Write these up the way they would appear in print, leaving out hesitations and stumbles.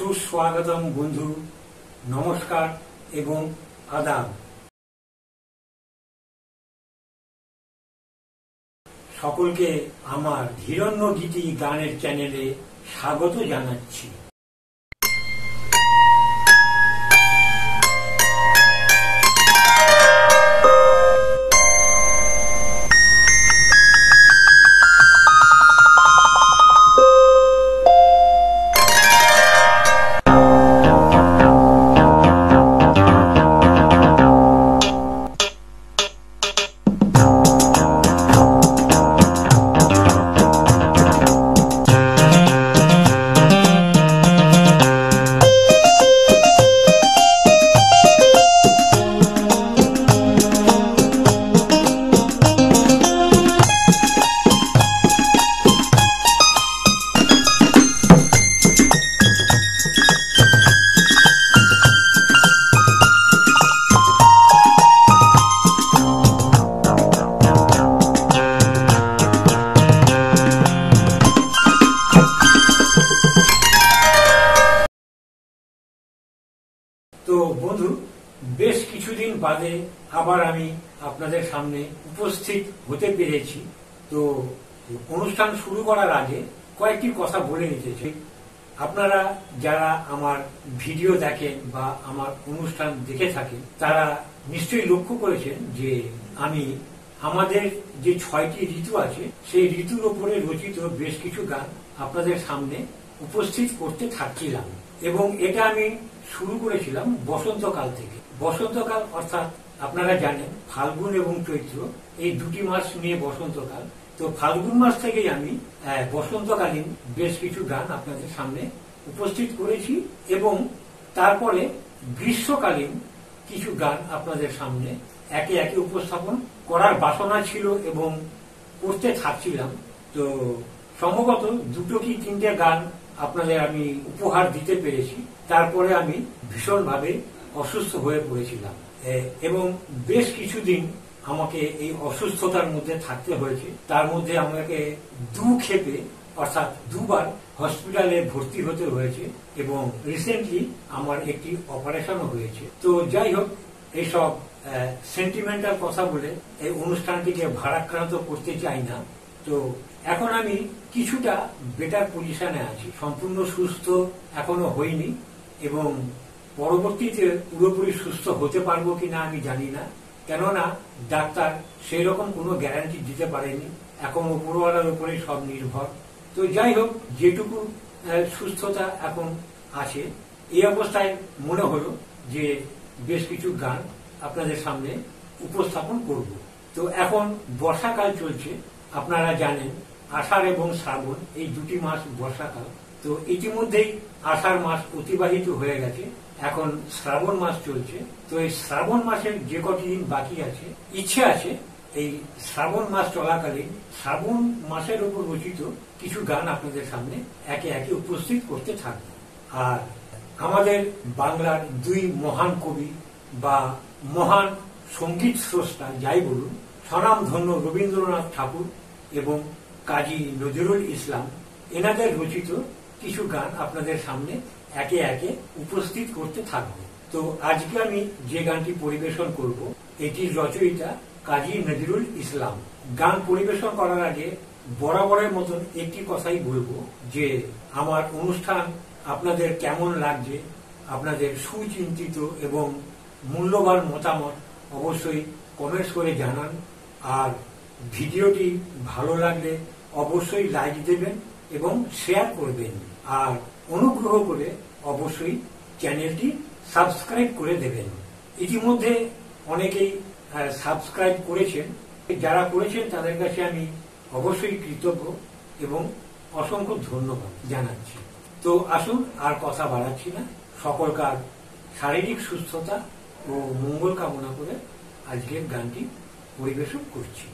সুস্বাগতম বন্ধু, নমস্কার এবং আদাব। সকলকে আমার হিরণ্যগীতি গানের চ্যানেলে স্বাগত জানাচ্ছি। তো বন্ধু, বেশ কিছুদিন বাদে আবার আমি আপনাদের সামনে উপস্থিত হতে পেরেছি। তো অনুষ্ঠান শুরু করার আগে কয়েকটি কথা বলে নিতে চাই। আপনারা যারা আমার ভিডিও দেখেন বা আমার অনুষ্ঠান দেখে থাকেন তারা নিশ্চয়ই লক্ষ্য করেছেন যে আমি আমাদের যে 6টি ঋতু আছে সেই ঋতুর উপরে রচিত বেশ কিছু গান আপনাদের সামনে উপস্থিত করতে থাকছিলাম, এবং এটা আমি শুরু করেছিলাম বসন্তকাল থেকে। বসন্তকাল অর্থাৎ আপনারা জানেন ফাল্গুন এবং চৈত্র এই দুটি মাস নিয়ে বসন্তকাল। তো ফাল্গুন মাস থেকেই আমি বসন্তকালীন বেশ কিছু গান আপনাদের সামনে উপস্থিত করেছি, এবং তারপরে গ্রীষ্মকালীন কিছু গান আপনাদের সামনে একে একে উপস্থাপন করার বাসনা ছিল এবং করতে থাকছিলাম। তো সম্ভবত 2 কি 3টে গান আপনাদের আমি উপহার দিতে পেরেছি। তারপরে আমি ভীষণভাবে অসুস্থ হয়ে পড়েছিলাম এবং বেশ কিছুদিন আমাকে এই অসুস্থতার মধ্যে থাকতে হয়েছে। তার মধ্যে আমাকে 2 ক্ষেপে অর্থাৎ 2 বার হসপিটালে ভর্তি হতে হয়েছে, এবং রিসেন্টলি আমার একটি অপারেশনও হয়েছে। তো যাই হোক, এইসব সেন্টিমেন্টাল কথা বলে এই অনুষ্ঠানটিকে ভারাক্রান্ত করতে চাই না। তো এখন আমি কিছুটা বেটার পজিশনে আছি, সম্পূর্ণ সুস্থ এখনো হইনি, এবং পরবর্তীতে পুরোপুরি সুস্থ হতে পারবো কিনা আমি জানি না, কেননা ডাক্তার সেই রকম কোনো গ্যারান্টি দিতে পারেনি। এখন উপরওয়ালার উপরে সব নির্ভর। তো যাই হোক, যেটুকু সুস্থতা এখন আছে, এই অবস্থায় মনে হলো যে বেশ কিছু গান আপনাদের সামনে উপস্থাপন করব। তো এখন বর্ষাকাল চলছে, আপনারা জানেন আষাঢ় এবং শ্রাবণ এই 2টি মাস বর্ষাকাল। তো ইতিমধ্যেই আষাঢ় মাস অতিবাহিত হয়ে গেছে, এখন শ্রাবণ মাস চলছে। তো এই শ্রাবণ মাসের যে কটি দিন বাকি আছে, ইচ্ছে আছে এই শ্রাবণ মাস চলাকালীন শ্রাবণ মাসের উপর রচিত কিছু গান আপনাদের সামনে একে একে উপস্থিত করতে থাকবো। আর আমাদের বাংলার 2 মহান কবি বা মহান সঙ্গীত স্রষ্টা যাই বলুন, স্বনামধন্য রবীন্দ্রনাথ ঠাকুর এবং কাজী নজরুল ইসলাম, এনাদের রচিত কিছু গান আপনাদের সামনে একে একে উপস্থিত করতে থাকব। তো আজকে আমি যে গানটি পরিবেশন করব এটির রচয়িতা কাজী নজরুল ইসলাম। গান পরিবেশন করার আগে বরাবরের মতন একটি কথাই বলবো যে আমার অনুষ্ঠান আপনাদের কেমন লাগছে, আপনাদের সুচিন্তিত এবং মূল্যবান মতামত অবশ্যই কমেন্টস করে জানান। আর ভিডিওটি ভালো লাগলে অবশ্যই লাইক দেবেন এবং শেয়ার করবেন, আর অনুগ্রহ করে অবশ্যই চ্যানেলটি সাবস্ক্রাইব করে দেবেন। ইতিমধ্যে অনেকেই সাবস্ক্রাইব করেছেন, যারা করেছেন তাদের কাছে আমি অবশ্যই কৃতজ্ঞ এবং অসংখ্য ধন্যবাদ জানাচ্ছি। তো আসুন, আর কথা বাড়াচ্ছি না, সকলকার শারীরিক সুস্থতা ও মঙ্গল কামনা করে আজকের গানটি পরিবেশন করছি।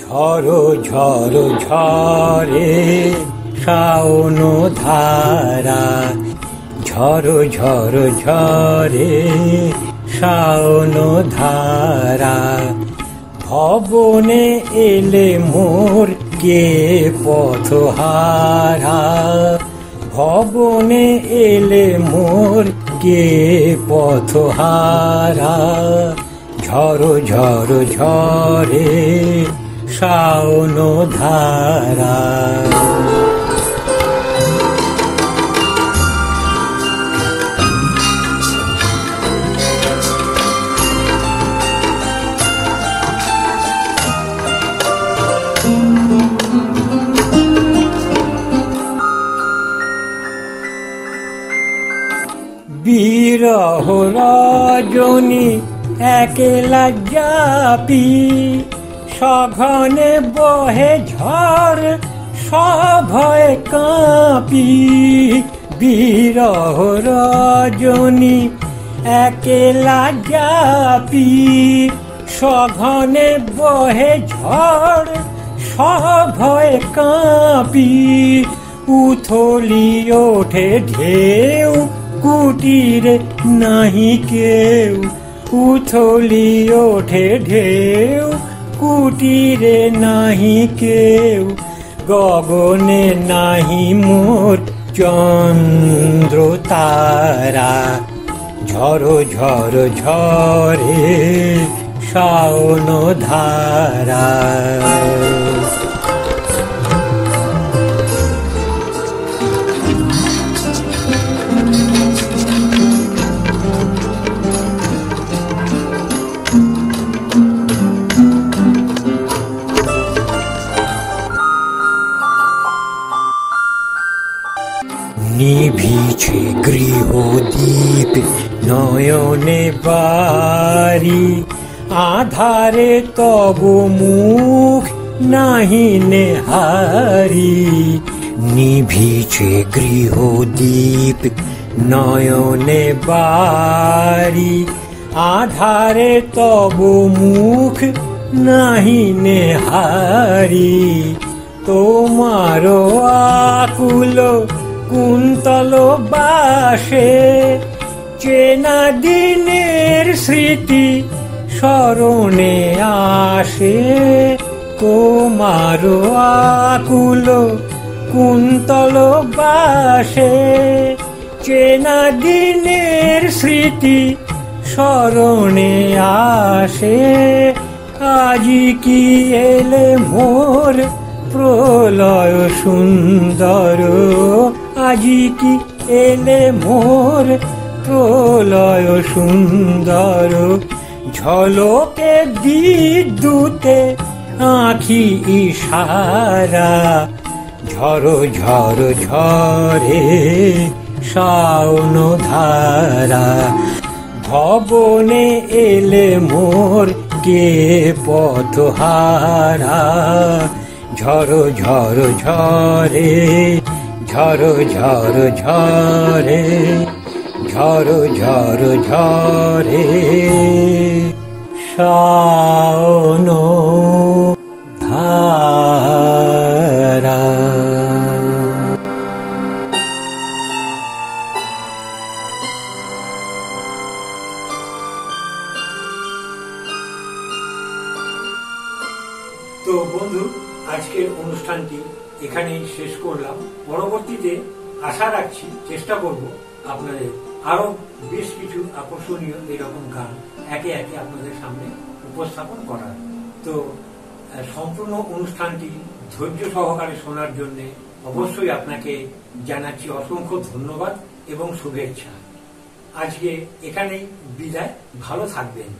ঝড়ো ঝড়ো ঝরে শাওন ধারা, ঝড়ো ঝড়ো ঝরে শাওন ধারা। ভবনে এলে মোর কে পথহারা, ভবনে এলে মোর কে পথহারা। ঝড়ো ঝড়ো ঝরে শাওন ধারা। বিরহ রজনী একলা যাপি, সঘনে বহে ঝড় সভয়ে কাঁপি। বিরহ রজনী একলা যাপি, সঘনে বহে ঝড় সভয়ে কাঁপি। উথলি ওঠে ঢেউ কুটিরে নাহি কেউ, উথলি ওঠে ঢেউ কুটিরে নাহি কেউ। গগনে নাহি মোর চন্দ্র তারা, ঝড়ো ঝড়ো ঝরে শাওন ধারা। নিভিছে গৃহদীপ নয়নে বারি, আধারে তব মুখ নাহি নেহারি। নিভিছে গৃহদীপ নয়নে বারি, আধারে তব মুখ নাহি নেহারি। তোমার আকুল কুন্তল বাসে, চেনা দিনের স্মৃতি স্মরণে আসে। তোমার আকুল কুন্তল বাসে, চেনা দিনের স্মৃতি স্মরণে আসে। আজি কি এলে মোর প্রলয় সুন্দর, আজি কি এলে মোর প্রলয় সুন্দর। ঝলকে বিদ্যুতে আঁখি ইশারা, ঝড়ো ঝড়ো ঝরে শাওন ধারা। ভবনে এলে মোর কে পথহারা, ঝড়ো ঝড়ো ঝরে, ঝড়ো ঝড়ো ঝরে, ঝড়ো ঝড়ো ঝরে শাওন ধারা। তো বন্ধু, আজকের অনুষ্ঠানটি এখানেই শেষ করলাম। পরবর্তীতে আশা রাখছি, চেষ্টা করব আপনাদের আরো বেশ কিছু আকর্ষণীয় এরকম গান একে একে আপনাদের সামনে উপস্থাপন করার। তো সম্পূর্ণ অনুষ্ঠানটি ধৈর্য সহকারে শোনার জন্য অবশ্যই আপনাকে জানাচ্ছি অসংখ্য ধন্যবাদ এবং শুভেচ্ছা। আজকে এখানেই বিদায়, ভালো থাকবেন।